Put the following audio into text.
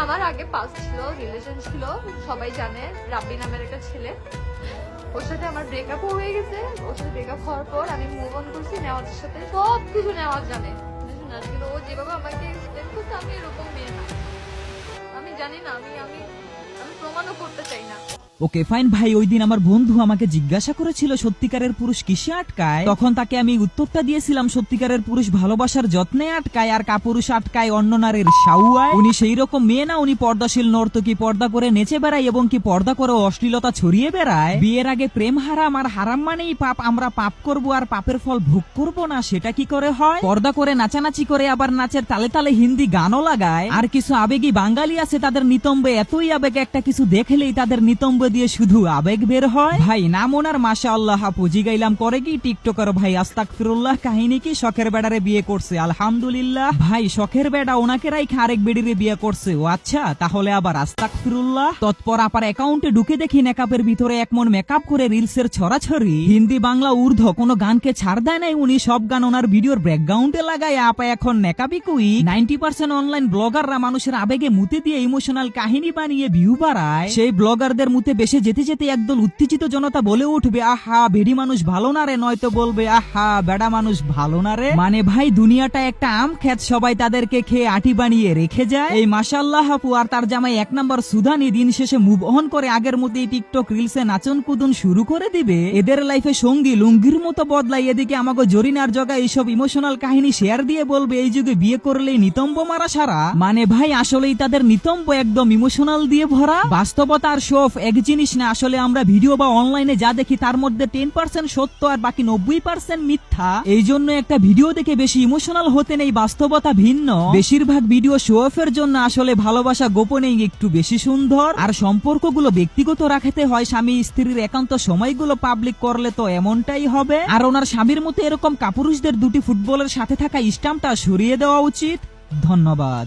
আমার আগে পাস্ট ছিল, রিলেশন ছিল, সবাই জানে, রাব্বি নামের একটা ছেলে। ওর সাথে আমার ব্রেকআপ হয়ে গেছে। ওর সাথে ব্রেকআপ হওয়ার পর আমি মুভ অন করছি। নেওয়াজের সাথে সবকিছু নেওয়াজ জানে, কিন্তু ও যেভাবে আমাকে এক্সপ্লেন করছে, আমি এরকম মেয়ে না। আমি জানি না, আমি আমি আমি প্রমাণও করতে চাই না। ওকে ফাইন ভাই, ওই দিন আমার বন্ধু আমাকে জিজ্ঞাসা করেছিল সত্যিকারের পুরুষ কিসে আটকায়, তখন তাকে আমি উত্তরটা দিয়েছিলাম সত্যিকারের পুরুষ ভালোবাসার যত্নে আটকায়, আর কাপুরুষ আটকায় অন্য নারীর সাউয়ায়। উনি সেই রকম মেয়ে না, উনি পর্দাশীল নর্তকী, পর্দা করে নেচে বেড়ায় এবং কি পর্দা করে অশ্লীলতা ছড়িয়ে বেড়ায়। বিয়ের আগে প্রেম হারাম, আর হারাম মানেই পাপ। আমরা পাপ করব আর পাপের ফল ভোগ করব না, সেটা কি করে হয়? পর্দা করে নাচানাচি করে, আবার নাচের তালে তালে হিন্দি গানও লাগায়। আর কিছু আবেগী বাঙালি আছে, তাদের নিতম্বে এতই আবেগ, একটা কিছু দেখলেই তাদের নিতম্ব দিয়ে শুধু আবেগ বের হয়। ভাই নাম ওনার মাশাআল্লাহ, পুজি গাইলাম করে কি টিকটকার ভাই, আস্তাগফিরুল্লাহ। কাহিনী কি, শখের বেড়ারে বিয়ে করছে, আলহামদুলিল্লাহ। ভাই শখের বেড়া ওনাকে রাইখা আরেক বেডিরে বিয়ে করছে, ও আচ্ছা, তাহলে আবার আস্তাগফিরুল্লাহ। তৎপর আপার অ্যাকাউন্টে ঢুকে দেখি নেকাপের ভিতরে এক মন মেকআপ করে রিলসের ছড়াছড়ি। হিন্দি বাংলা উর্দু কোনো গানকে ছাড় দেয় নাই উনি, সব গান ওনার ভিডিওর ব্যাকগ্রাউন্ডে লাগায়। আপা এখন নেকাবি কুই। 90% অনলাইন ব্লগাররা মানুষের আবেগে মুতে দিয়ে ইমোশনাল কাহিনী বানিয়ে ভিউ বাড়ায়। সেই ব্লগারদের মুতে বেশে যেতে যেতে একদল উত্তেজিত জনতা বলে উঠবে, আহা বেডি মানুষ ভালো না রে, নয়তো বলবে আহা বেড়া মানুষ ভালো না রে। মানে ভাই দুনিয়াটা একটা আম খেত, সবাই তাদেরকে খেয়ে আটি বানিয়ে রেখে যায়। এই মাশাআল্লাহ আপু আর তার জামাই 1 নম্বর সুদানি দিন শেষে মুভ অন করে আগের মতোই টিকটক রিলসে নাচন কুদন শুরু করে দিবে। এদের লাইফে সঙ্গী লুঙ্গির মতো বদলাই, এদিকে আমাকে জরিনার জগা এইসব ইমোশনাল কাহিনী শেয়ার দিয়ে বলবে এই যুগে বিয়ে করলেই নিতম্ব মারা সারা। মানে ভাই আসলেই তাদের নিতম্ব একদম ইমোশনাল দিয়ে ভরা। বাস্তবতা আর শোফ এক জিনিস না। আসলে আমরা ভিডিও বা অনলাইনে যা দেখি তার মধ্যে 10% সত্য আর বাকি 90% মিথ্যা। এই জন্য একটা ভিডিও দেখে বেশি ইমোশনাল হতে নেই, বাস্তবতা ভিন্ন। বেশিরভাগ ভিডিও শো অফের জন্য, আসলে ভালোবাসা গোপনেই একটু বেশি সুন্দর। আর সম্পর্কগুলো ব্যক্তিগত রাখতে হয়, স্বামী স্ত্রীর একান্ত সময়গুলো পাবলিক করলে তো এমনটাই হবে। আর ওনার স্বামীর মতো এরকম কাপুরুষদের দুটি ফুটবলের সাথে থাকা স্ট্যাম্পটা সরিয়ে দেওয়া উচিত। ধন্যবাদ।